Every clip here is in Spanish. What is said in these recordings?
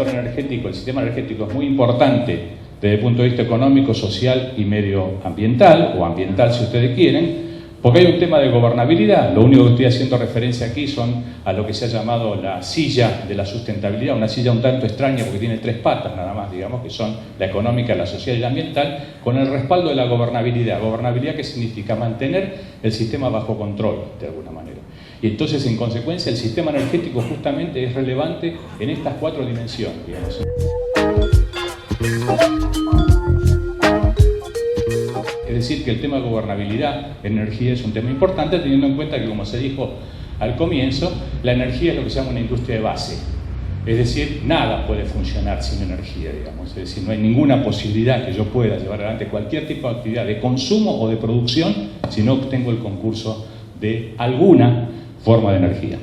sector energético, el sistema energético es muy importante desde el punto de vista económico, social y medioambiental, o ambiental si ustedes quieren, porque hay un tema de gobernabilidad. Lo único que estoy haciendo referencia aquí son a lo que se ha llamado la silla de la sustentabilidad, una silla un tanto extraña porque tiene 3 patas nada más, digamos, que son la económica, la social y la ambiental, con el respaldo de la gobernabilidad. ¿Gobernabilidad qué significa? Mantener el sistema bajo control, de alguna manera. Y entonces, en consecuencia, el sistema energético justamente es relevante en estas 4 dimensiones, digamos. Es decir, que el tema de gobernabilidad, energía, es un tema importante, teniendo en cuenta que, como se dijo al comienzo, la energía es lo que se llama una industria de base. Es decir, nada puede funcionar sin energía, digamos. Es decir, no hay ninguna posibilidad que yo pueda llevar adelante cualquier tipo de actividad de consumo o de producción si no obtengo el concurso de alguna forma de energía.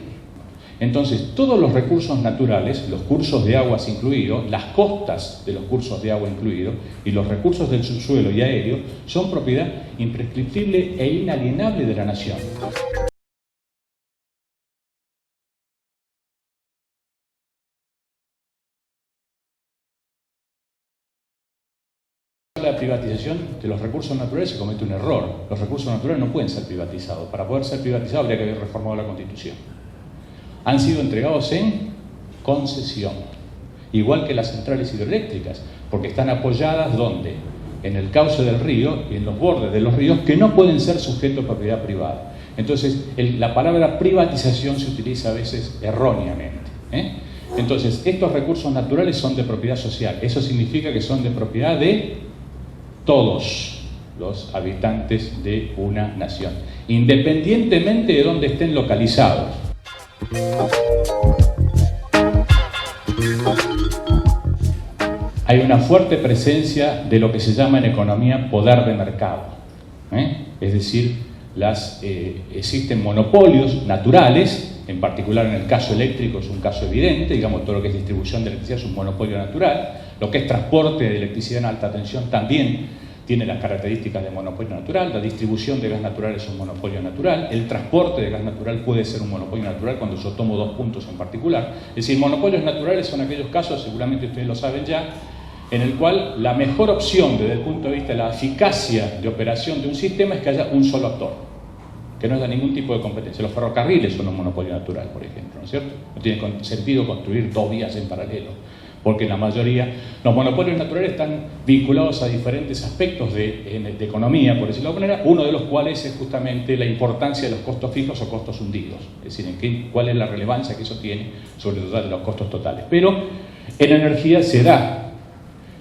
Entonces, todos los recursos naturales, los cursos de aguas incluidos, las costas de los cursos de agua incluidos y los recursos del subsuelo y aéreo son propiedad imprescriptible e inalienable de la nación. La privatización de los recursos naturales se comete un error. Los recursos naturales no pueden ser privatizados. Para poder ser privatizados habría que haber reformado la Constitución. Han sido entregados en concesión, igual que las centrales hidroeléctricas, porque están apoyadas ¿dónde? En el cauce del río y en los bordes de los ríos, que no pueden ser sujetos a propiedad privada. Entonces, la palabra privatización se utiliza a veces erróneamente. Entonces, estos recursos naturales son de propiedad social. Eso significa que son de propiedad de todos los habitantes de una nación, independientemente de dónde estén localizados. Hay una fuerte presencia de lo que se llama en economía poder de mercado. Es decir, existen monopolios naturales, en particular en el caso eléctrico es un caso evidente, digamos, todo lo que es distribución de electricidad es un monopolio natural, lo que es transporte de electricidad en alta tensión también tiene las características de monopolio natural, la distribución de gas natural es un monopolio natural, el transporte de gas natural puede ser un monopolio natural cuando yo tomo 2 puntos en particular. Es decir, monopolios naturales son aquellos casos, seguramente ustedes lo saben ya, en el cual la mejor opción desde el punto de vista de la eficacia de operación de un sistema es que haya un solo actor, que no haya ningún tipo de competencia. Los ferrocarriles son un monopolio natural, por ejemplo, ¿no es cierto? No tiene sentido construir 2 vías en paralelo, porque en la mayoría los monopolios naturales están vinculados a diferentes aspectos de economía, por decirlo de alguna manera, uno de los cuales es justamente la importancia de los costos fijos o costos hundidos, es decir, cuál es la relevancia que eso tiene sobre el total de los costos totales. Pero en energía se da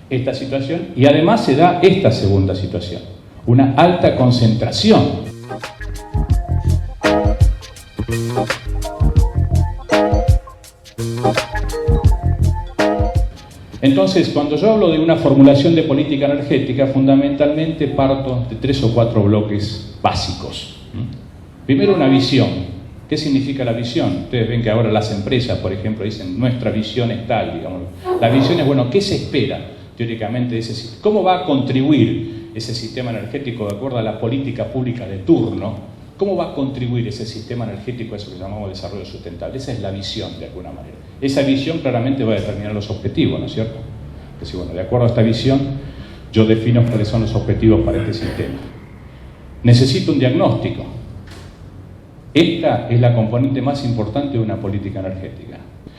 esta situación y además se da esta segunda situación, una alta concentración. Entonces, cuando yo hablo de una formulación de política energética, fundamentalmente parto de 3 o 4 bloques básicos. Primero, una visión. ¿Qué significa la visión? Ustedes ven que ahora las empresas, por ejemplo, dicen nuestra visión es tal, digamos. La visión es, bueno, ¿qué se espera teóricamente de ese sistema? ¿Cómo va a contribuir ese sistema energético de acuerdo a la política pública de turno? ¿Cómo va a contribuir ese sistema energético a eso que llamamos desarrollo sustentable? Esa es la visión, de alguna manera. Esa visión claramente va a determinar los objetivos, ¿no es cierto? Es decir, bueno, de acuerdo a esta visión, yo defino cuáles son los objetivos para este sistema. Necesito un diagnóstico. Esta es la componente más importante de una política energética.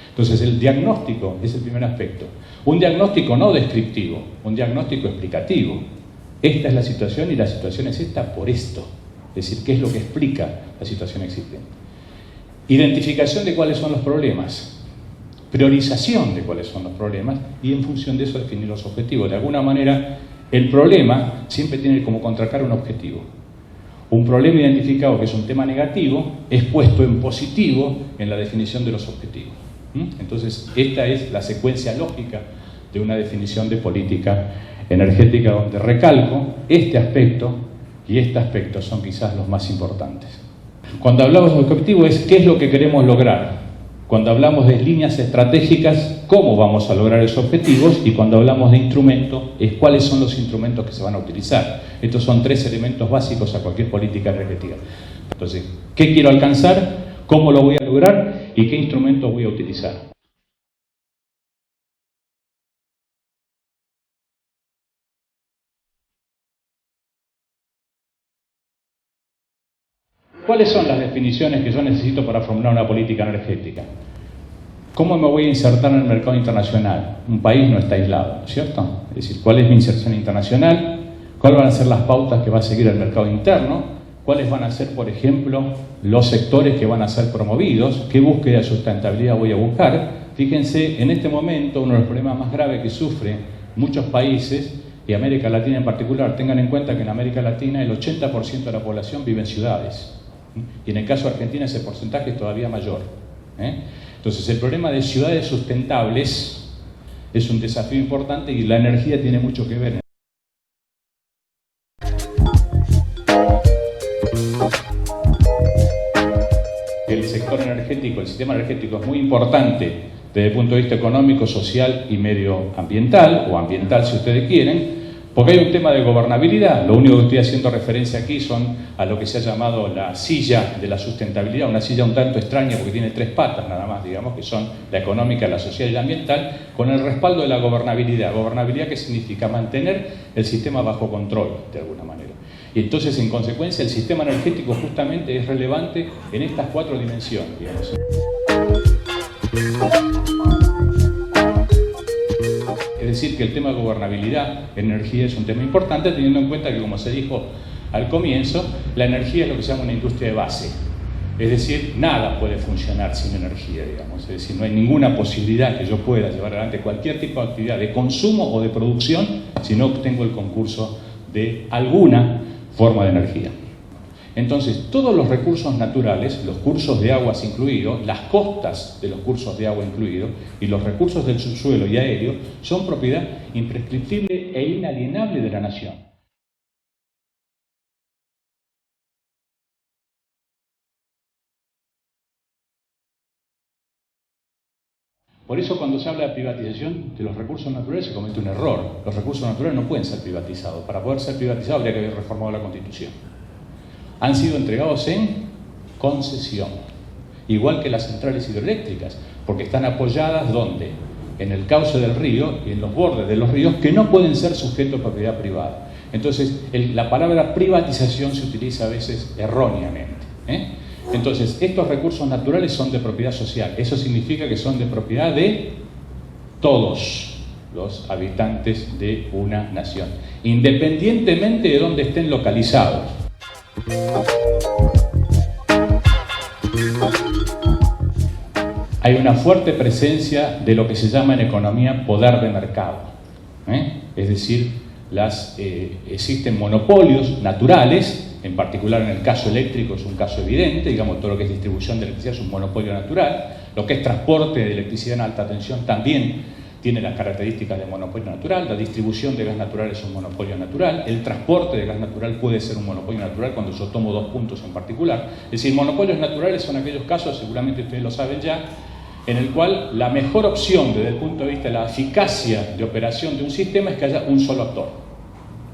Entonces, el diagnóstico es el primer aspecto. Un diagnóstico no descriptivo, un diagnóstico explicativo. Esta es la situación y la situación es esta por esto. Es decir, ¿qué es lo que explica la situación existente? Identificación de cuáles son los problemas, priorización de cuáles son los problemas y en función de eso definir los objetivos. De alguna manera, el problema siempre tiene como contracara un objetivo. Un problema identificado que es un tema negativo es puesto en positivo en la definición de los objetivos. Entonces, esta es la secuencia lógica de una definición de política energética donde recalco este aspecto y este aspecto son quizás los más importantes. Cuando hablamos de objetivo es qué es lo que queremos lograr. Cuando hablamos de líneas estratégicas, cómo vamos a lograr esos objetivos. Y cuando hablamos de instrumentos, es cuáles son los instrumentos que se van a utilizar. Estos son 3 elementos básicos a cualquier política energética. Entonces, ¿qué quiero alcanzar? ¿Cómo lo voy a lograr? ¿Y qué instrumentos voy a utilizar? ¿Cuáles son las definiciones que yo necesito para formular una política energética? ¿Cómo me voy a insertar en el mercado internacional? Un país no está aislado, ¿cierto? Es decir, ¿cuál es mi inserción internacional? ¿Cuáles van a ser las pautas que va a seguir el mercado interno? ¿Cuáles van a ser, por ejemplo, los sectores que van a ser promovidos? ¿Qué búsqueda de sustentabilidad voy a buscar? Fíjense, en este momento, uno de los problemas más graves que sufren muchos países, y América Latina en particular, tengan en cuenta que en América Latina el 80% de la población vive en ciudades. Y en el caso de Argentina ese porcentaje es todavía mayor. Entonces, el problema de ciudades sustentables es un desafío importante y la energía tiene mucho que ver. El sector energético, el sistema energético es muy importante desde el punto de vista económico, social y medioambiental, o ambiental si ustedes quieren, porque hay un tema de gobernabilidad. Lo único que estoy haciendo referencia aquí son a lo que se ha llamado la silla de la sustentabilidad, una silla un tanto extraña porque tiene 3 patas nada más, digamos, que son la económica, la social y la ambiental, con el respaldo de la gobernabilidad. ¿Gobernabilidad qué significa? Mantener el sistema bajo control, de alguna manera. Y entonces, en consecuencia, el sistema energético justamente es relevante en estas 4 dimensiones, digamos. Es decir, que el tema de gobernabilidad en energía es un tema importante, teniendo en cuenta que, como se dijo al comienzo, la energía es lo que se llama una industria de base. Es decir, nada puede funcionar sin energía, digamos. Es decir, no hay ninguna posibilidad que yo pueda llevar adelante cualquier tipo de actividad de consumo o de producción si no obtengo el concurso de alguna forma de energía. Entonces, todos los recursos naturales, los cursos de aguas incluidos, las costas de los cursos de agua incluidos y los recursos del subsuelo y aéreo son propiedad imprescriptible e inalienable de la nación. Por eso, cuando se habla de privatización de los recursos naturales se comete un error. Los recursos naturales no pueden ser privatizados. Para poder ser privatizados habría que haber reformado la Constitución. Han sido entregados en concesión, igual que las centrales hidroeléctricas, porque están apoyadas ¿dónde? En el cauce del río y en los bordes de los ríos que no pueden ser sujetos de propiedad privada. Entonces, la palabra privatización se utiliza a veces erróneamente. Entonces, estos recursos naturales son de propiedad social. Eso significa que son de propiedad de todos los habitantes de una nación, independientemente de dónde estén localizados. Hay una fuerte presencia de lo que se llama en economía poder de mercado. Es decir, existen monopolios naturales, en particular en el caso eléctrico es un caso evidente, digamos, todo lo que es distribución de electricidad es un monopolio natural, lo que es transporte de electricidad en alta tensión también tiene las características de monopolio natural, la distribución de gas natural es un monopolio natural, el transporte de gas natural puede ser un monopolio natural cuando yo tomo 2 puntos en particular. Es decir, monopolios naturales son aquellos casos, seguramente ustedes lo saben ya, en el cual la mejor opción desde el punto de vista de la eficacia de operación de un sistema es que haya un solo actor,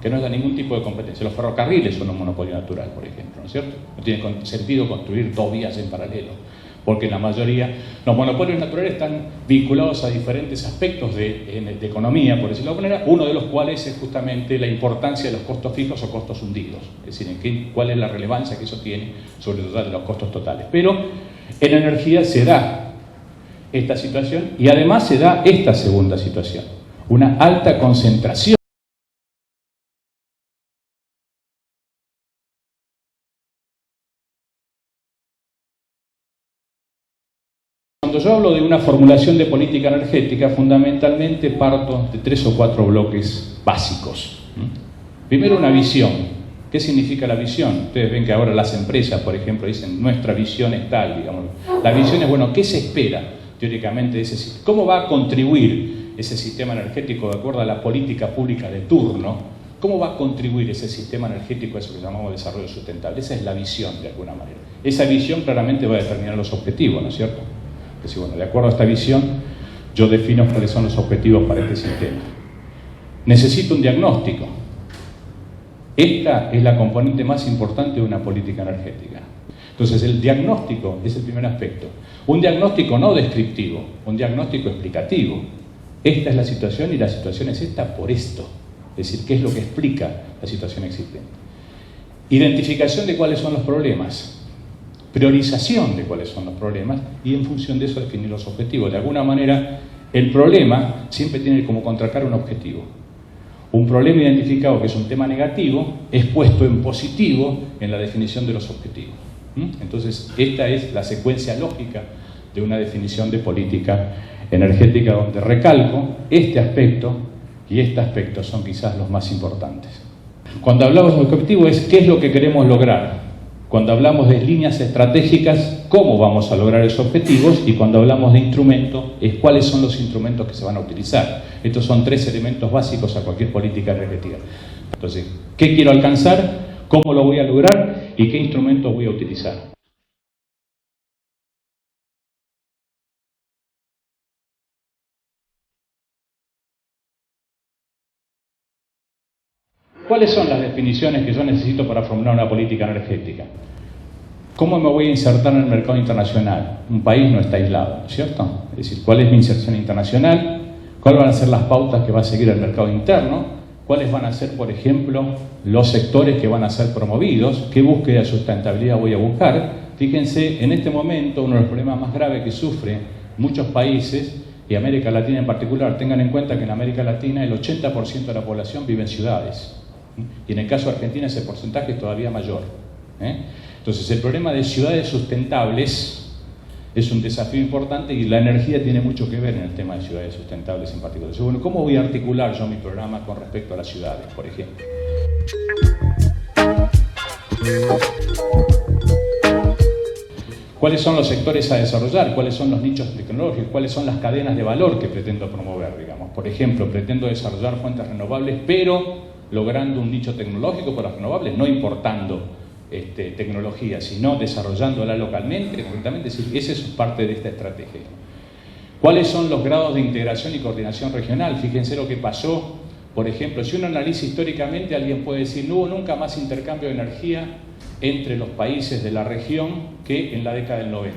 que no haya ningún tipo de competencia. Los ferrocarriles son un monopolio natural, por ejemplo, ¿no es cierto? No tiene sentido construir 2 vías en paralelo, porque la mayoría, los monopolios naturales están vinculados a diferentes aspectos de economía, por decirlo de alguna manera, uno de los cuales es justamente la importancia de los costos fijos o costos hundidos, es decir, cuál es la relevancia que eso tiene sobre el total de los costos totales. Pero en energía se da esta situación y además se da esta segunda situación, una alta concentración. Cuando yo hablo de una formulación de política energética, fundamentalmente parto de 3 o 4 bloques básicos. Primero, una visión. ¿Qué significa la visión? Ustedes ven que ahora las empresas, por ejemplo, dicen nuestra visión es tal, digamos. La visión es, bueno, ¿qué se espera teóricamente de ese sistema? ¿Cómo va a contribuir ese sistema energético de acuerdo a la política pública de turno? ¿Cómo va a contribuir ese sistema energético a eso que llamamos desarrollo sustentable? Esa es la visión, de alguna manera. Esa visión claramente va a determinar los objetivos, ¿no es cierto? Es decir, bueno, de acuerdo a esta visión, yo defino cuáles son los objetivos para este sistema. Necesito un diagnóstico. Esta es la componente más importante de una política energética. Entonces, el diagnóstico es el primer aspecto. Un diagnóstico no descriptivo, un diagnóstico explicativo. Esta es la situación y la situación es esta por esto. Es decir, ¿qué es lo que explica la situación existente? Identificación de cuáles son los problemas. priorización de cuáles son los problemas y en función de eso definir los objetivos. De alguna manera, el problema siempre tiene como contracara un objetivo. Un problema identificado que es un tema negativo es puesto en positivo en la definición de los objetivos. Entonces, esta es la secuencia lógica de una definición de política energética, donde recalco este aspecto y este aspecto son quizás los más importantes. Cuando hablamos de objetivo es qué es lo que queremos lograr. Cuando hablamos de líneas estratégicas, cómo vamos a lograr esos objetivos, y cuando hablamos de instrumentos, es cuáles son los instrumentos que se van a utilizar. Estos son tres elementos básicos a cualquier política energética. Entonces, ¿qué quiero alcanzar? ¿Cómo lo voy a lograr? ¿Y qué instrumentos voy a utilizar? ¿Cuáles son las definiciones que yo necesito para formular una política energética? ¿Cómo me voy a insertar en el mercado internacional? Un país no está aislado, ¿cierto? Es decir, ¿cuál es mi inserción internacional? ¿Cuáles van a ser las pautas que va a seguir el mercado interno? ¿Cuáles van a ser, por ejemplo, los sectores que van a ser promovidos? ¿Qué búsqueda de sustentabilidad voy a buscar? Fíjense, en este momento uno de los problemas más graves que sufren muchos países, y América Latina en particular, tengan en cuenta que en América Latina el 80% de la población vive en ciudades. Y en el caso de Argentina ese porcentaje es todavía mayor. Entonces el problema de ciudades sustentables es un desafío importante y la energía tiene mucho que ver en el tema de ciudades sustentables en particular. Entonces, bueno, ¿cómo voy a articular yo mi programa con respecto a las ciudades, por ejemplo? ¿Cuáles son los sectores a desarrollar? ¿Cuáles son los nichos tecnológicos? ¿Cuáles son las cadenas de valor que pretendo promover, digamos? Por ejemplo, pretendo desarrollar fuentes renovables, pero logrando un nicho tecnológico para las renovables, no importando tecnología, sino desarrollándola localmente, concretamente. Es decir, esa es parte de esta estrategia. ¿Cuáles son los grados de integración y coordinación regional? Fíjense lo que pasó, por ejemplo, si uno analiza históricamente, alguien puede decir, no hubo nunca más intercambio de energía entre los países de la región que en la década del 90.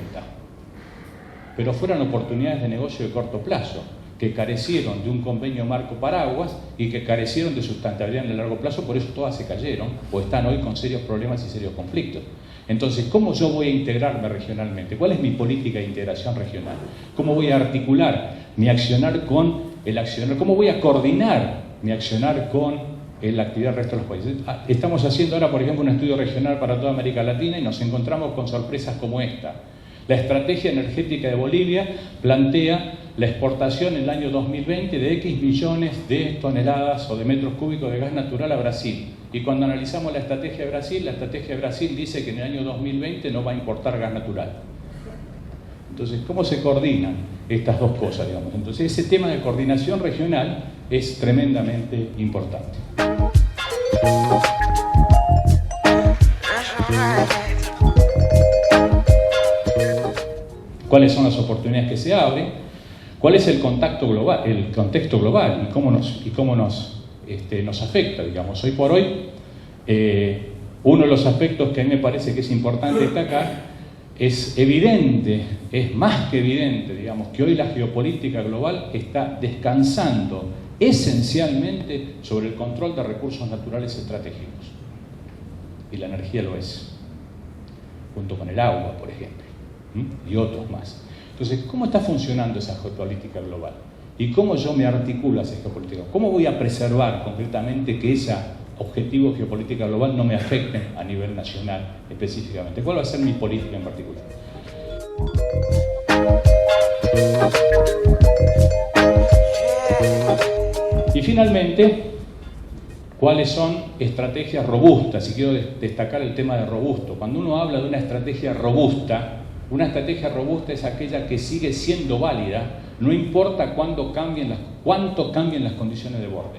Pero fueron oportunidades de negocio de corto plazo, que carecieron de un convenio marco paraguas y que carecieron de sustentabilidad en el largo plazo, por eso todas se cayeron o están hoy con serios problemas y serios conflictos. Entonces, ¿cómo yo voy a integrarme regionalmente? ¿Cuál es mi política de integración regional? ¿Cómo voy a articular mi accionar con el accionar? ¿Cómo voy a coordinar mi accionar con la actividad del resto de los países? Estamos haciendo ahora, por ejemplo, un estudio regional para toda América Latina y nos encontramos con sorpresas como esta. La estrategia energética de Bolivia plantea la exportación en el año 2020 de X millones de toneladas o de metros cúbicos de gas natural a Brasil. Y cuando analizamos la estrategia de Brasil dice que en el año 2020 no va a importar gas natural. Entonces, ¿cómo se coordinan estas dos cosas, digamos? Entonces, ese tema de coordinación regional es tremendamente importante. ¿Cuáles son las oportunidades que se abren? ¿Cuál es el contexto global y cómo nos afecta, digamos? Hoy por hoy, uno de los aspectos que a mí me parece que es importante destacar es evidente, es más que evidente, digamos, que hoy la geopolítica global está descansando esencialmente sobre el control de recursos naturales estratégicos. Y la energía lo es, junto con el agua, por ejemplo, y otros más. Entonces, ¿cómo está funcionando esa geopolítica global? ¿Y cómo yo me articulo a esa geopolítica? ¿Cómo voy a preservar concretamente que ese objetivo geopolítica global no me afecte a nivel nacional específicamente? ¿Cuál va a ser mi política en particular? Y finalmente, ¿cuáles son estrategias robustas? Y quiero destacar el tema de robusto. Cuando uno habla de una estrategia robusta es aquella que sigue siendo válida, no importa cuánto cambien las condiciones de borde.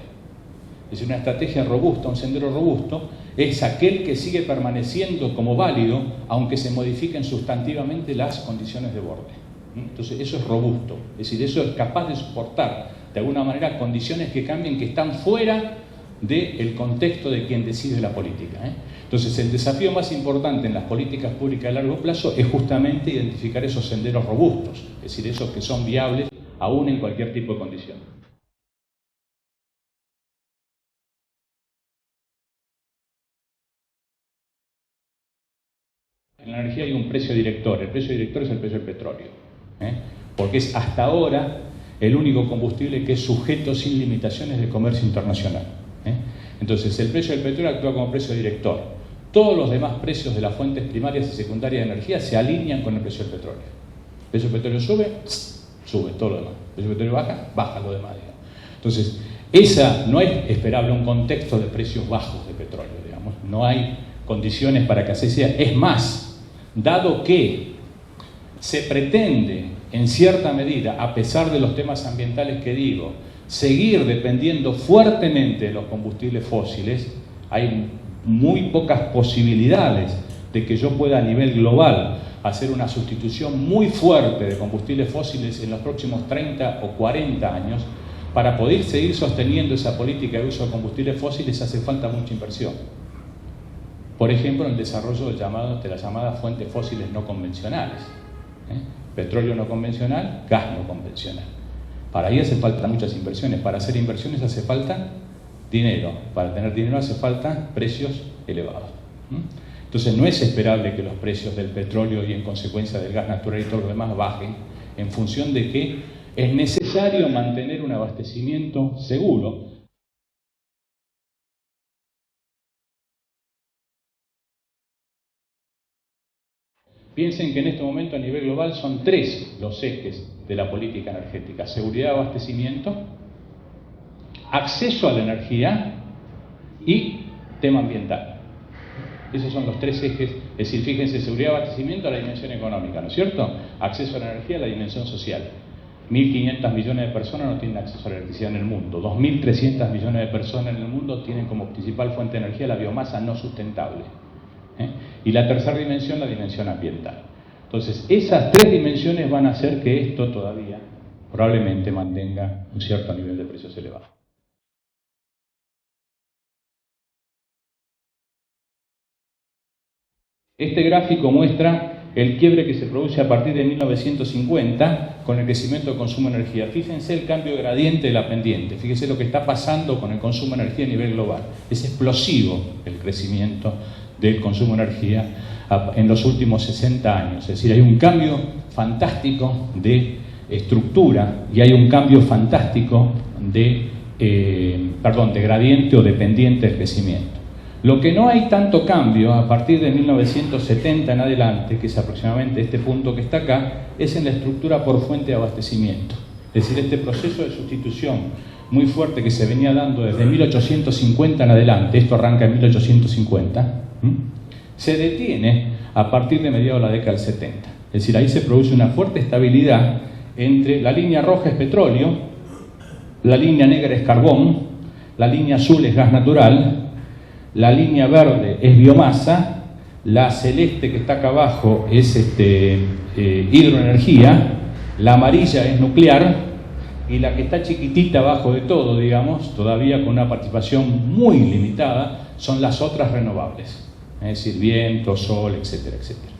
Es decir, una estrategia robusta, un sendero robusto, es aquel que sigue permaneciendo como válido, aunque se modifiquen sustantivamente las condiciones de borde. Entonces, eso es robusto. Es decir, eso es capaz de soportar, de alguna manera, condiciones que cambien, que están fuera del contexto de quien decide la política. Entonces, el desafío más importante en las políticas públicas a largo plazo es justamente identificar esos senderos robustos, es decir, esos que son viables aún en cualquier tipo de condición. en la energía hay un precio director. El precio director es el precio del petróleo, porque es hasta ahora el único combustible que es sujeto sin limitaciones de comercio internacional. Entonces, el precio del petróleo actúa como precio director. Todos los demás precios de las fuentes primarias y secundarias de energía se alinean con el precio del petróleo. El precio del petróleo sube, sube todo lo demás. El precio del petróleo baja, baja lo demás, digamos. Entonces, esa no es esperable un contexto de precios bajos de petróleo, digamos. No hay condiciones para que así sea. Es más, dado que se pretende, en cierta medida, a pesar de los temas ambientales que digo, seguir dependiendo fuertemente de los combustibles fósiles, hay muy pocas posibilidades de que yo pueda a nivel global hacer una sustitución muy fuerte de combustibles fósiles en los próximos 30 o 40 años. Para poder seguir sosteniendo esa política de uso de combustibles fósiles hace falta mucha inversión. Por ejemplo, en el desarrollo de las llamadas fuentes fósiles no convencionales. Petróleo no convencional, gas no convencional. Para ahí hace falta muchas inversiones. Para hacer inversiones hace falta dinero. Para tener dinero hace falta precios elevados. Entonces no es esperable que los precios del petróleo y en consecuencia del gas natural y todo lo demás bajen en función de que es necesario mantener un abastecimiento seguro. Piensen que en este momento a nivel global son 3 los ejes de la política energética: seguridad de abastecimiento, acceso a la energía y tema ambiental. Esos son los 3 ejes. Es decir, fíjense, seguridad de abastecimiento a la dimensión económica, ¿no es cierto? Acceso a la energía a la dimensión social. 1.500 millones de personas no tienen acceso a la electricidad en el mundo. 2.300 millones de personas en el mundo tienen como principal fuente de energía la biomasa no sustentable. Y la tercera dimensión, la dimensión ambiental. Entonces, esas 3 dimensiones van a hacer que esto todavía probablemente mantenga un cierto nivel de precios elevados. Este gráfico muestra el quiebre que se produce a partir de 1950 con el crecimiento del consumo de energía. Fíjense el cambio gradiente de la pendiente, fíjense lo que está pasando con el consumo de energía a nivel global. Es explosivo el crecimiento del consumo de energía en los últimos 60 años. Es decir, hay un cambio fantástico de estructura y hay un cambio fantástico de gradiente o de pendiente del crecimiento. Lo que no hay tanto cambio a partir de 1970 en adelante, que es aproximadamente este punto que está acá, es en la estructura por fuente de abastecimiento. Es decir, este proceso de sustitución muy fuerte que se venía dando desde 1850 en adelante, esto arranca en 1850, se detiene a partir de mediados de la década del 70. Es decir, ahí se produce una fuerte estabilidad entre la línea roja es petróleo, la línea negra es carbón, la línea azul es gas natural, la línea verde es biomasa, la celeste que está acá abajo es hidroenergía, la amarilla es nuclear y la que está chiquitita abajo de todo, digamos, todavía con una participación muy limitada, son las otras renovables, es decir, viento, sol, etcétera, etcétera.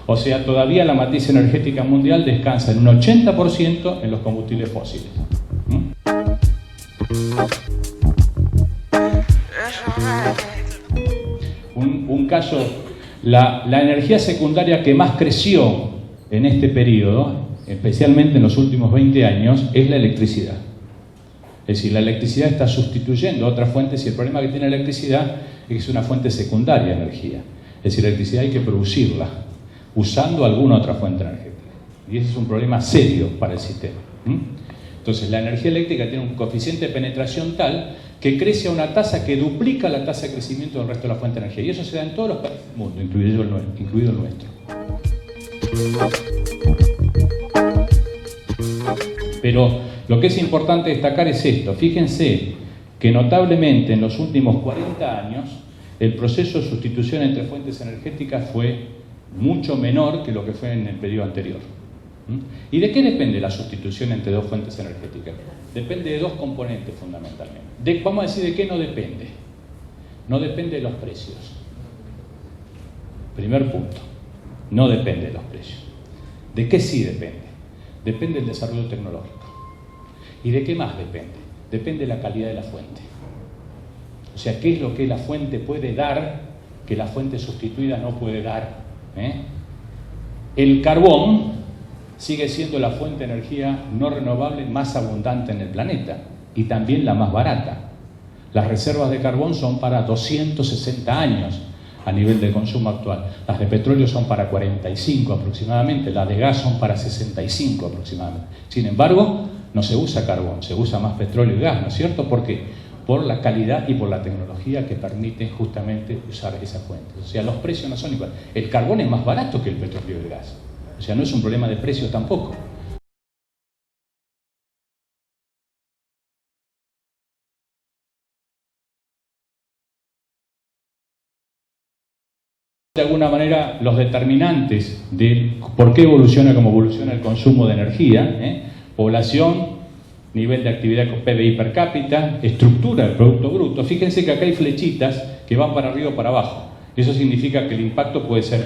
O sea, todavía la matriz energética mundial descansa en un 80% en los combustibles fósiles. Un caso, la energía secundaria que más creció en este periodo, especialmente en los últimos 20 años, es la electricidad. Es decir, la electricidad está sustituyendo a otras fuentes y el problema que tiene la electricidad es que es una fuente secundaria de energía. Es decir, la electricidad hay que producirla usando alguna otra fuente energética. Y ese es un problema serio para el sistema. Entonces, la energía eléctrica tiene un coeficiente de penetración tal que crece a una tasa que duplica la tasa de crecimiento del resto de la fuente de energía. Y eso se da en todos los países del mundo, incluido el nuestro. Pero lo que es importante destacar es esto. Fíjense que notablemente en los últimos 40 años el proceso de sustitución entre fuentes energéticas fue mucho menor que lo que fue en el periodo anterior. ¿Y de qué depende la sustitución entre 2 fuentes energéticas? Depende de 2 componentes fundamentalmente. Vamos a decir de qué no depende. No depende de los precios. Primer punto. No depende de los precios. ¿De qué sí depende? Depende del desarrollo tecnológico. ¿Y de qué más depende? Depende de la calidad de la fuente. O sea, ¿qué es lo que la fuente puede dar que la fuente sustituida no puede dar? el carbón sigue siendo la fuente de energía no renovable más abundante en el planeta y también la más barata. Las reservas de carbón son para 260 años a nivel de consumo actual. Las de petróleo son para 45 aproximadamente, las de gas son para 65 aproximadamente. Sin embargo, no se usa carbón, se usa más petróleo y gas, ¿no es cierto? ¿Por qué? Por la calidad y por la tecnología que permite justamente usar esa fuente. O sea, los precios no son iguales. El carbón es más barato que el petróleo y el gas. O sea, no es un problema de precio tampoco. De alguna manera, los determinantes de por qué evoluciona como evoluciona el consumo de energía, población, nivel de actividad con PBI per cápita, estructura del Producto Bruto. Fíjense que acá hay flechitas que van para arriba o para abajo. Eso significa que el impacto puede ser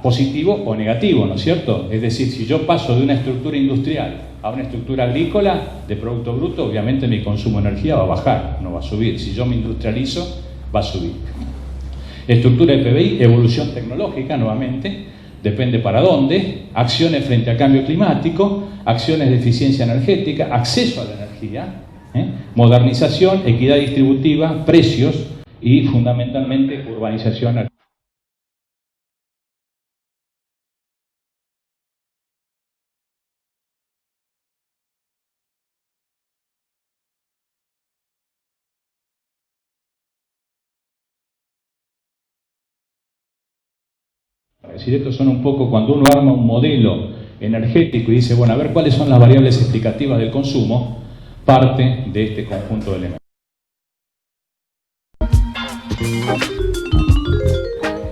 positivo o negativo, ¿no es cierto? Es decir, si yo paso de una estructura industrial a una estructura agrícola de Producto Bruto, obviamente mi consumo de energía va a bajar, no va a subir. Si yo me industrializo, va a subir. Estructura de PBI, evolución tecnológica, nuevamente, depende para dónde, acciones frente al cambio climático, acciones de eficiencia energética, acceso a la energía, modernización, equidad distributiva, precios y fundamentalmente urbanización. Es decir, estos son un poco cuando uno arma un modelo energético y dice, bueno, a ver cuáles son las variables explicativas del consumo, parte de este conjunto de elementos.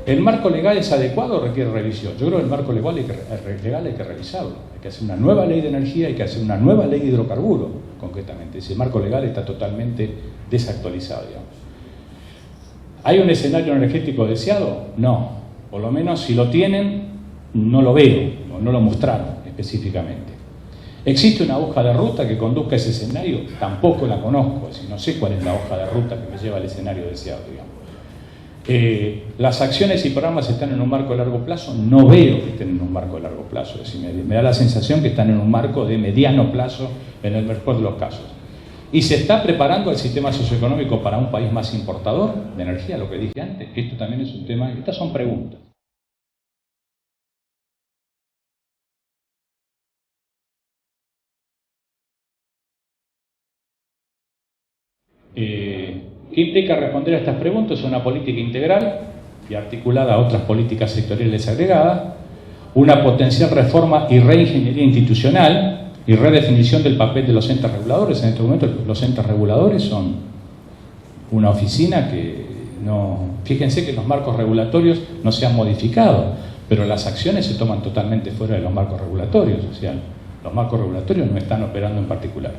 ¿El marco legal es adecuado o requiere revisión? Yo creo que el marco legal hay que revisarlo. Hay que hacer una nueva ley de energía, hay que hacer una nueva ley de hidrocarburos, concretamente. Ese marco legal está totalmente desactualizado, digamos. ¿Hay un escenario energético deseado? No. Por lo menos si lo tienen, no lo veo, o no lo mostraron específicamente. ¿Existe una hoja de ruta que conduzca a ese escenario? Tampoco la conozco, es decir, no sé cuál es la hoja de ruta que me lleva al escenario deseado, digamos. ¿Las acciones y programas están en un marco de largo plazo? No veo que estén en un marco de largo plazo, es decir, me da la sensación que están en un marco de mediano plazo en el mejor de los casos. ¿Y se está preparando el sistema socioeconómico para un país más importador de energía? Lo que dije antes, esto también es un tema, estas son preguntas. ¿Qué implica responder a estas preguntas? Una política integral y articulada a otras políticas sectoriales agregadas, una potencial reforma y reingeniería institucional y redefinición del papel de los entes reguladores. En este momento los entes reguladores son una oficina que no... Fíjense que los marcos regulatorios no se han modificado, pero las acciones se toman totalmente fuera de los marcos regulatorios, o sea, los marcos regulatorios no están operando en particular.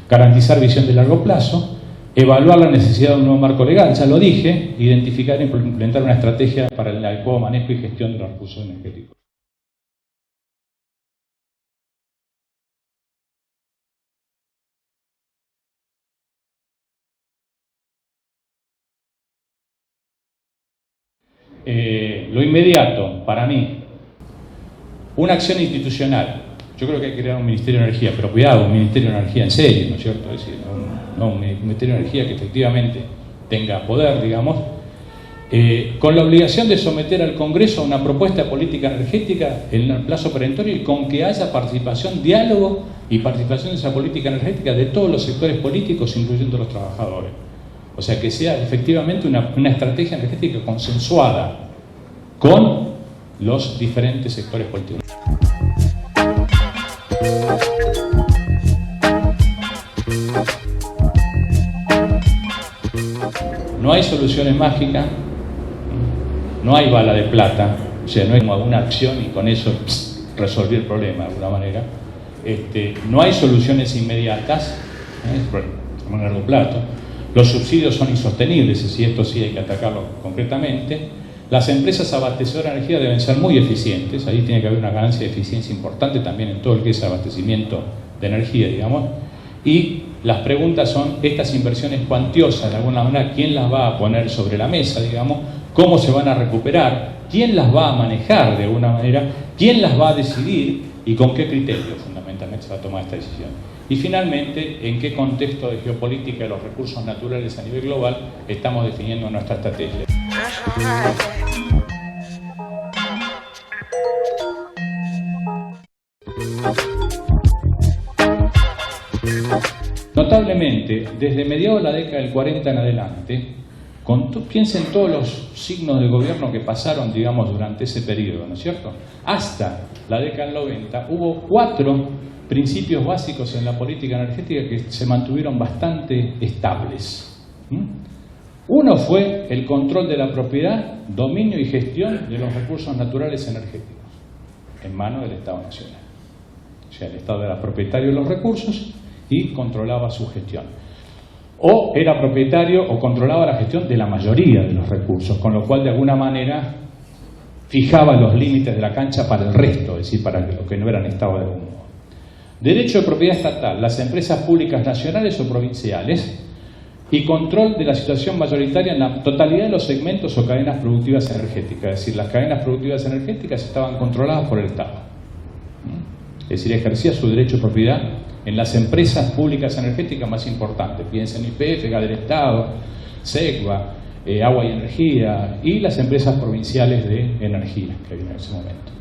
Garantizar visión de largo plazo, evaluar la necesidad de un nuevo marco legal, ya lo dije, identificar e implementar una estrategia para el adecuado manejo y gestión de los recursos energéticos. Lo inmediato, para mí, una acción institucional. Yo creo que hay que crear un Ministerio de Energía, pero cuidado, un Ministerio de Energía en serio, ¿no es cierto? Es decir, no un Ministerio de Energía que efectivamente tenga poder, digamos, con la obligación de someter al Congreso a una propuesta de política energética en el plazo perentorio y con que haya participación, diálogo y participación de esa política energética de todos los sectores políticos, incluyendo los trabajadores. O sea, que sea efectivamente una estrategia energética consensuada con los diferentes sectores políticos. No hay soluciones mágicas, no hay bala de plata, o sea, no hay como una acción y con eso resolver el problema de alguna manera. No hay soluciones inmediatas, a largo plazo. Los subsidios son insostenibles, es decir, esto sí hay que atacarlo concretamente. Las empresas abastecedoras de energía deben ser muy eficientes, ahí tiene que haber una ganancia de eficiencia importante también en todo el que es abastecimiento de energía, digamos. Y las preguntas son, estas inversiones cuantiosas, de alguna manera, ¿quién las va a poner sobre la mesa, digamos, cómo se van a recuperar, quién las va a manejar de alguna manera, quién las va a decidir y con qué criterio fundamentalmente se va a tomar esta decisión. Y finalmente, en qué contexto de geopolítica de los recursos naturales a nivel global estamos definiendo nuestra estrategia. Notablemente, desde mediados de la década del 40 en adelante, piensen todos los signos de gobierno que pasaron, digamos, durante ese periodo, ¿no es cierto? Hasta la década del 90 hubo 4 principios básicos en la política energética que se mantuvieron bastante estables. Uno fue el control de la propiedad, dominio y gestión de los recursos naturales energéticos en manos del Estado Nacional. O sea, el Estado era propietario de los recursos y controlaba su gestión. O era propietario o controlaba la gestión de la mayoría de los recursos, con lo cual de alguna manera fijaba los límites de la cancha para el resto, es decir, para los que no eran Estado de algún modo. Derecho de propiedad estatal, las empresas públicas nacionales o provinciales, y control de la situación mayoritaria en la totalidad de los segmentos o cadenas productivas energéticas. Es decir, las cadenas productivas energéticas estaban controladas por el Estado. Es decir, ejercía su derecho de propiedad en las empresas públicas energéticas más importantes. Piensen en YPF, Gas del Estado, SECVA, Agua y Energía, y las empresas provinciales de energía que había en ese momento.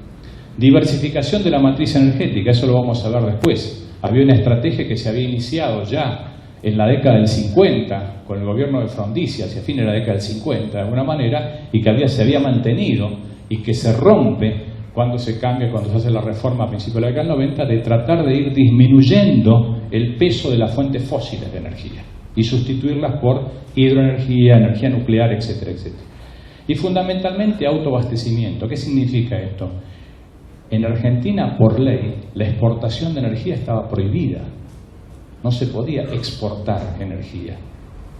Diversificación de la matriz energética, eso lo vamos a ver después. Había una estrategia que se había iniciado ya en la década del 50, con el gobierno de Frondizi, hacia fin de la década del 50, de alguna manera, y que se había mantenido y que se rompe cuando se cambia, cuando se hace la reforma a principios de la década del 90, de tratar de ir disminuyendo el peso de las fuentes fósiles de energía y sustituirlas por hidroenergía, energía nuclear, etcétera, etcétera. Y fundamentalmente autoabastecimiento. ¿Qué significa esto? En Argentina, por ley, la exportación de energía estaba prohibida. No se podía exportar energía.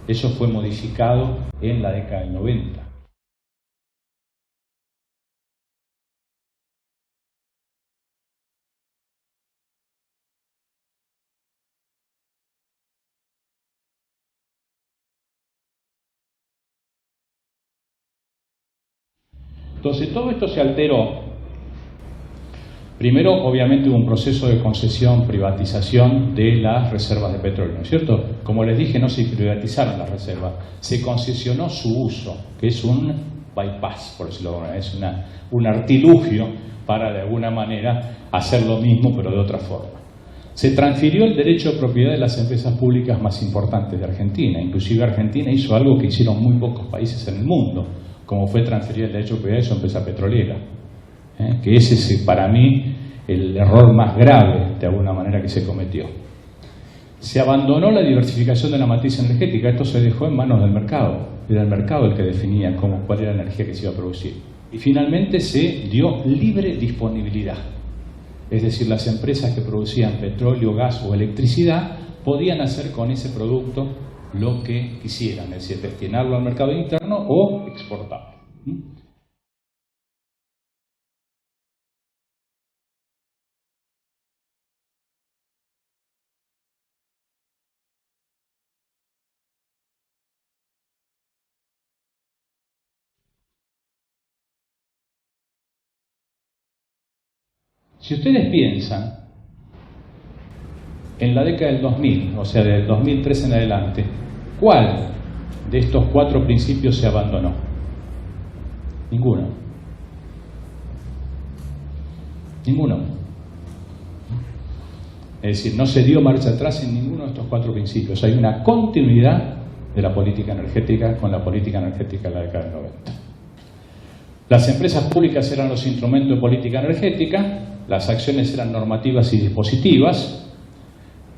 Eso fue modificado en la década del 90. Entonces todo esto se alteró. Primero, obviamente, hubo un proceso de concesión, privatización de las reservas de petróleo, ¿no es cierto? Como les dije, no se privatizaron las reservas, se concesionó su uso, que es un bypass, por decirlo de alguna manera, es un artilugio para, de alguna manera, hacer lo mismo, pero de otra forma. Se transfirió el derecho de propiedad de las empresas públicas más importantes de Argentina. Inclusive Argentina hizo algo que hicieron muy pocos países en el mundo, como fue transferir el derecho de propiedad de su empresa petrolera. Que ese es para mí el error más grave de alguna manera que se cometió. Se abandonó la diversificación de la matriz energética, esto se dejó en manos del mercado, era el mercado el que definía cuál era la energía que se iba a producir. Y finalmente se dio libre disponibilidad, es decir, las empresas que producían petróleo, gas o electricidad podían hacer con ese producto lo que quisieran, es decir, destinarlo al mercado interno o exportarlo. Si ustedes piensan en la década del 2000, o sea, del 2003 en adelante, ¿cuál de estos 4 principios se abandonó? Ninguno. Ninguno. Es decir, no se dio marcha atrás en ninguno de estos 4 principios. Hay una continuidad de la política energética con la política energética de la década del 90. Las empresas públicas eran los instrumentos de política energética, las acciones eran normativas y dispositivas,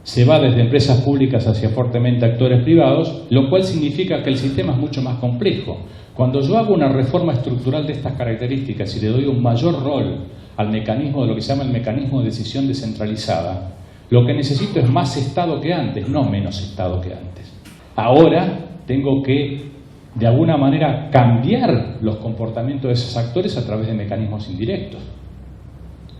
se va desde empresas públicas hacia fuertemente actores privados, lo cual significa que el sistema es mucho más complejo. Cuando yo hago una reforma estructural de estas características y le doy un mayor rol al mecanismo de lo que se llama el mecanismo de decisión descentralizada, lo que necesito es más Estado que antes, no menos Estado que antes. Ahora tengo que, de alguna manera, cambiar los comportamientos de esos actores a través de mecanismos indirectos.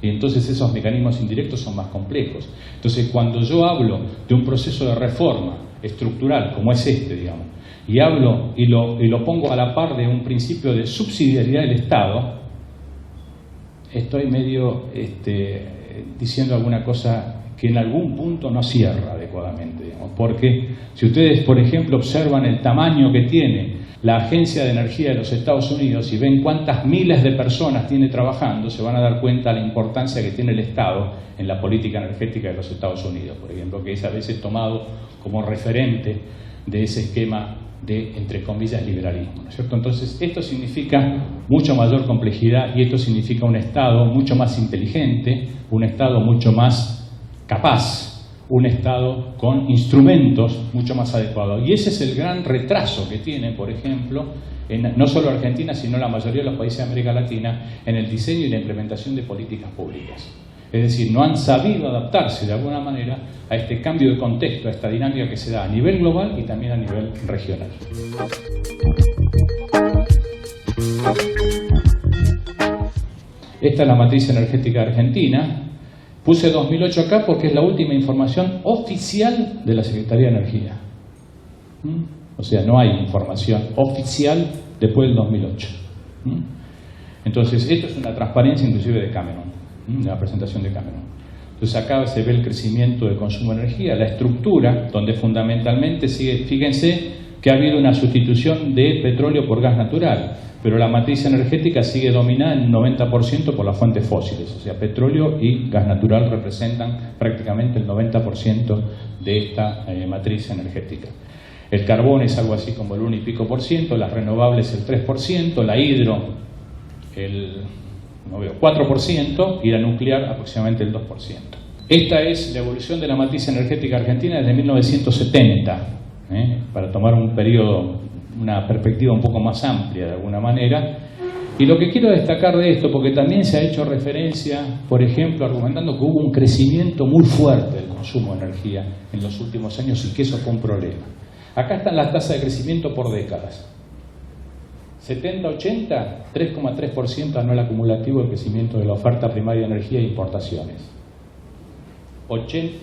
Y entonces esos mecanismos indirectos son más complejos. Entonces, cuando yo hablo de un proceso de reforma estructural, como es este, digamos, y hablo y lo pongo a la par de un principio de subsidiariedad del Estado, estoy medio diciendo alguna cosa que en algún punto no cierra adecuadamente, digamos, porque si ustedes, por ejemplo, observan el tamaño que tiene la Agencia de Energía de los Estados Unidos y ven cuántas miles de personas tiene trabajando, se van a dar cuenta de la importancia que tiene el Estado en la política energética de los Estados Unidos, por ejemplo, que es a veces tomado como referente de ese esquema de, entre comillas, liberalismo, ¿no es cierto? Entonces, esto significa mucho mayor complejidad y esto significa un Estado mucho más inteligente, un Estado mucho más capaz, un Estado con instrumentos mucho más adecuados. Y ese es el gran retraso que tiene, por ejemplo, no solo Argentina, sino la mayoría de los países de América Latina, en el diseño y la implementación de políticas públicas. Es decir, no han sabido adaptarse de alguna manera a este cambio de contexto, a esta dinámica que se da a nivel global y también a nivel regional. Esta es la matriz energética argentina. Puse 2008 acá porque es la última información oficial de la Secretaría de Energía. O sea, no hay información oficial después del 2008. Entonces, esto es una transparencia inclusive de Cameron, de la presentación de Cameron. Entonces, acá se ve el crecimiento del consumo de energía, la estructura, donde fundamentalmente sigue, fíjense que ha habido una sustitución de petróleo por gas natural, pero la matriz energética sigue dominada en 90% por las fuentes fósiles, o sea, petróleo y gas natural representan prácticamente el 90% de esta matriz energética. El carbón es algo así como el 1 y pico por ciento, las renovables el 3%, la hidro el 4% y la nuclear aproximadamente el 2%. Esta es la evolución de la matriz energética argentina desde 1970, para tomar un periodo, una perspectiva un poco más amplia de alguna manera. Y lo que quiero destacar de esto, porque también se ha hecho referencia, por ejemplo, argumentando que hubo un crecimiento muy fuerte del consumo de energía en los últimos años y que eso fue un problema. Acá están las tasas de crecimiento por décadas. 70-80, 3,3% anual acumulativo de crecimiento de la oferta primaria de energía e importaciones.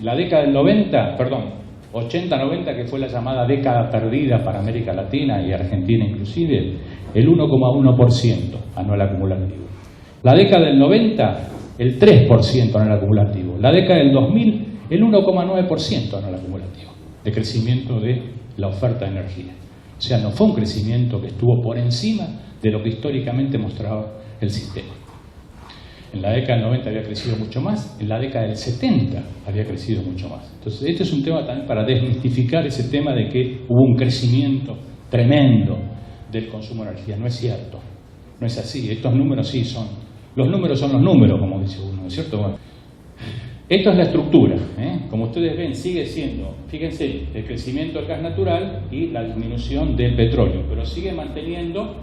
La década del 90, perdón, 80-90, que fue la llamada década perdida para América Latina y Argentina inclusive, el 1,1% anual acumulativo. La década del 90, el 3% anual acumulativo. La década del 2000, el 1,9% anual acumulativo de crecimiento de la oferta de energía. O sea, no fue un crecimiento que estuvo por encima de lo que históricamente mostraba el sistema. En la década del 90 había crecido mucho más, en la década del 70 había crecido mucho más. Entonces, este es un tema también para desmistificar ese tema de que hubo un crecimiento tremendo del consumo de energía. No es cierto, no es así. Estos números sí son. Los números son los números, como dice uno, ¿no es cierto? Bueno, esto es la estructura, como ustedes ven, sigue siendo, fíjense, el crecimiento del gas natural y la disminución del petróleo, pero sigue manteniendo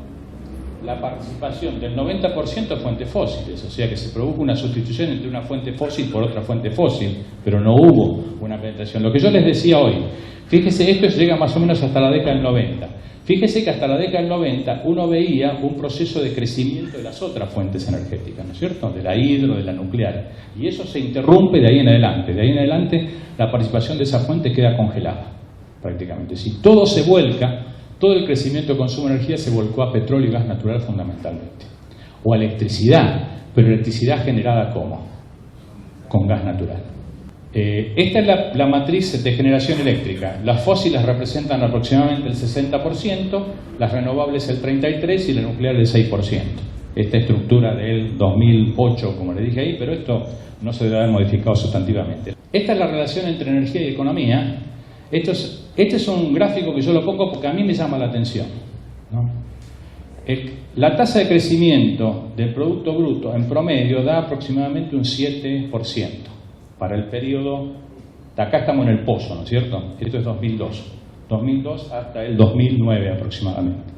la participación del 90% de fuentes fósiles, o sea que se produjo una sustitución entre una fuente fósil por otra fuente fósil, pero no hubo una penetración. Lo que yo les decía hoy, fíjese, esto llega más o menos hasta la década del 90. Fíjese que hasta la década del 90 uno veía un proceso de crecimiento de las otras fuentes energéticas, ¿no es cierto? De la hidro, de la nuclear. Y eso se interrumpe de ahí en adelante. De ahí en adelante la participación de esa fuente queda congelada, prácticamente. Si todo se vuelca, todo el crecimiento de consumo de energía se volcó a petróleo y gas natural fundamentalmente. O a electricidad, pero electricidad generada ¿cómo? Con gas natural. Esta es la matriz de generación eléctrica. Las fósiles representan aproximadamente el 60%, las renovables el 33% y la nuclear el 6%. Esta estructura del 2008, como le dije ahí, pero esto no se debe haber modificado sustantivamente. Esta es la relación entre energía y economía. Este es un gráfico que yo lo pongo porque a mí me llama la atención, ¿no? La tasa de crecimiento del Producto Bruto en promedio da aproximadamente un 7%. Para el periodo, acá estamos en el pozo, ¿no es cierto? Esto es 2002 hasta el 2009 aproximadamente.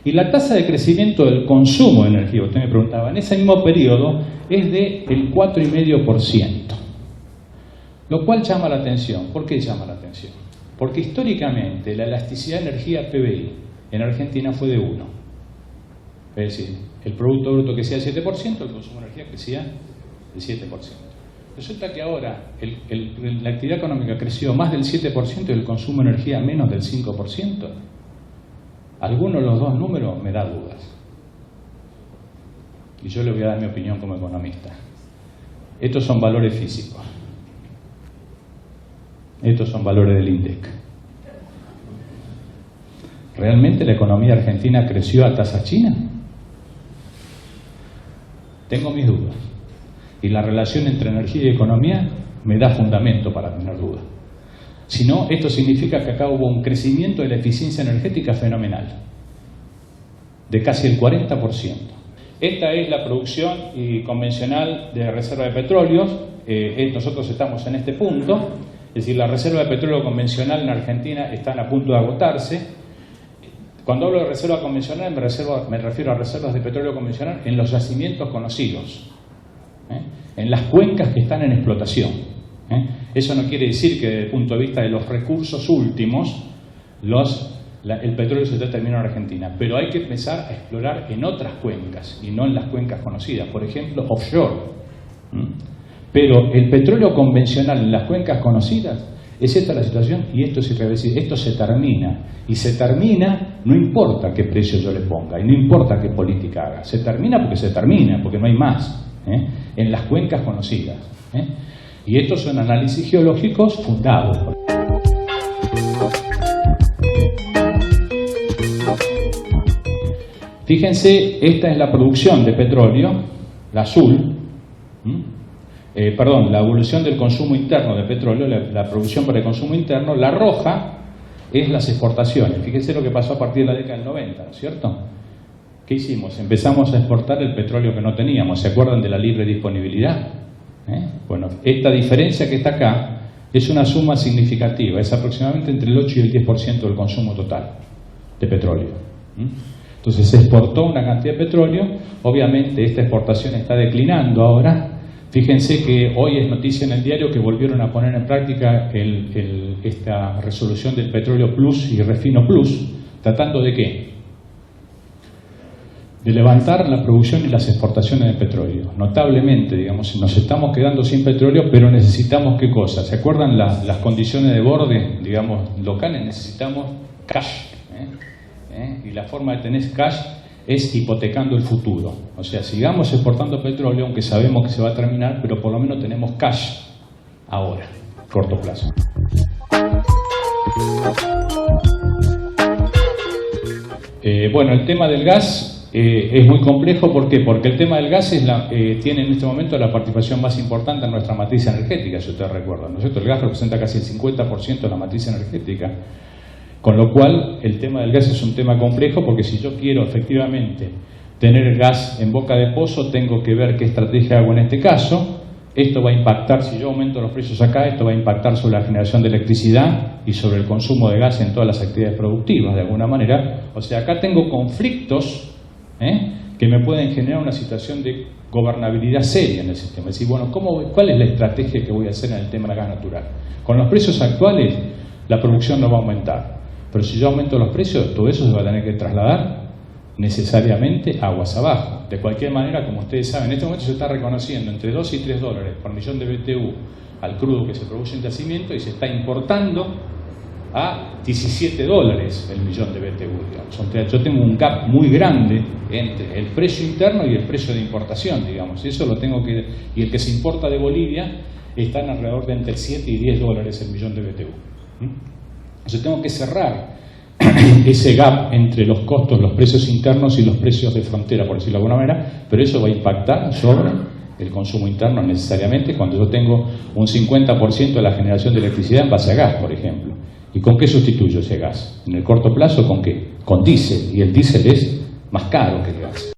Y la tasa de crecimiento del consumo de energía, usted me preguntaba, en ese mismo periodo es del 4,5%. Lo cual llama la atención. ¿Por qué llama la atención? Porque históricamente la elasticidad de energía PBI en Argentina fue de 1. Es decir, el Producto Bruto crecía del 7%, el consumo de energía crecía del 7%. Resulta que ahora la actividad económica creció más del 7% y el consumo de energía menos del 5%. Alguno de los dos números me da dudas. Y yo le voy a dar mi opinión como economista. Estos son valores físicos. Estos son valores del INDEC. ¿Realmente la economía argentina creció a tasa china? Tengo mis dudas. Y la relación entre energía y economía me da fundamento para tener dudas. Si no, esto significa que acá hubo un crecimiento de la eficiencia energética fenomenal, de casi el 40%. Esta es la producción convencional de reserva de petróleos. Nosotros estamos en este punto, es decir, la reserva de petróleo convencional en Argentina están a punto de agotarse. Cuando hablo de reserva convencional me refiero a reservas de petróleo convencional en los yacimientos conocidos, en las cuencas que están en explotación. Eso no quiere decir que desde el punto de vista de los recursos últimos el petróleo se está terminando en Argentina, pero hay que empezar a explorar en otras cuencas y no en las cuencas conocidas, por ejemplo offshore. Pero el petróleo convencional en las cuencas conocidas, es esta la situación y esto es irreversible. Esto se termina, y se termina no importa qué precio yo le ponga y no importa qué política haga, se termina, porque no hay más en las cuencas conocidas. Y estos son análisis geológicos fundados. Fíjense, esta es la producción de petróleo, la azul, la evolución del consumo interno de petróleo, la producción para el consumo interno. La roja es las exportaciones. Fíjense lo que pasó a partir de la década del 90, ¿no es cierto? ¿Qué hicimos? Empezamos a exportar el petróleo que no teníamos. ¿Se acuerdan de la libre disponibilidad? Bueno, esta diferencia que está acá es una suma significativa, es aproximadamente entre el 8 y el 10% del consumo total de petróleo. Entonces se exportó una cantidad de petróleo, obviamente esta exportación está declinando ahora. Fíjense que hoy es noticia en el diario que volvieron a poner en práctica esta resolución del petróleo plus y refino plus, tratando de ¿qué? De levantar la producción y las exportaciones de petróleo. Notablemente, digamos, nos estamos quedando sin petróleo, pero necesitamos ¿qué cosa? ¿Se acuerdan las condiciones de borde, digamos, locales? Necesitamos cash. Y la forma de tener cash es hipotecando el futuro. O sea, sigamos exportando petróleo, aunque sabemos que se va a terminar, pero por lo menos tenemos cash ahora, corto plazo. Bueno, el tema del gas es muy complejo. ¿Por qué? Porque el tema del gas tiene en este momento la participación más importante en nuestra matriz energética, si ustedes recuerdan, ¿no es cierto? El gas representa casi el 50% de la matriz energética. Con lo cual, el tema del gas es un tema complejo, porque si yo quiero efectivamente tener gas en boca de pozo, tengo que ver qué estrategia hago en este caso. Esto va a impactar, si yo aumento los precios acá, esto va a impactar sobre la generación de electricidad y sobre el consumo de gas en todas las actividades productivas, de alguna manera. O sea, acá tengo conflictos que me pueden generar una situación de gobernabilidad seria en el sistema. Es decir, bueno, ¿cuál es la estrategia que voy a hacer en el tema del gas natural? Con los precios actuales, la producción no va a aumentar. Pero si yo aumento los precios, todo eso se va a tener que trasladar necesariamente aguas abajo. De cualquier manera, como ustedes saben, en este momento se está reconociendo entre 2 y 3 dólares por millón de BTU al crudo que se produce en yacimiento, y se está importando a 17 dólares el millón de BTU. Digamos. O sea, yo tengo un gap muy grande entre el precio interno y el precio de importación, digamos. Eso lo tengo que... Y el que se importa de Bolivia está en alrededor de entre 7 y 10 dólares el millón de BTU. Entonces tengo que cerrar ese gap entre los costos, los precios internos y los precios de frontera, por decirlo de alguna manera, pero eso va a impactar sobre el consumo interno necesariamente cuando yo tengo un 50% de la generación de electricidad en base a gas, por ejemplo. ¿Y con qué sustituyo ese gas? En el corto plazo, ¿con qué? Con diésel, y el diésel es más caro que el gas.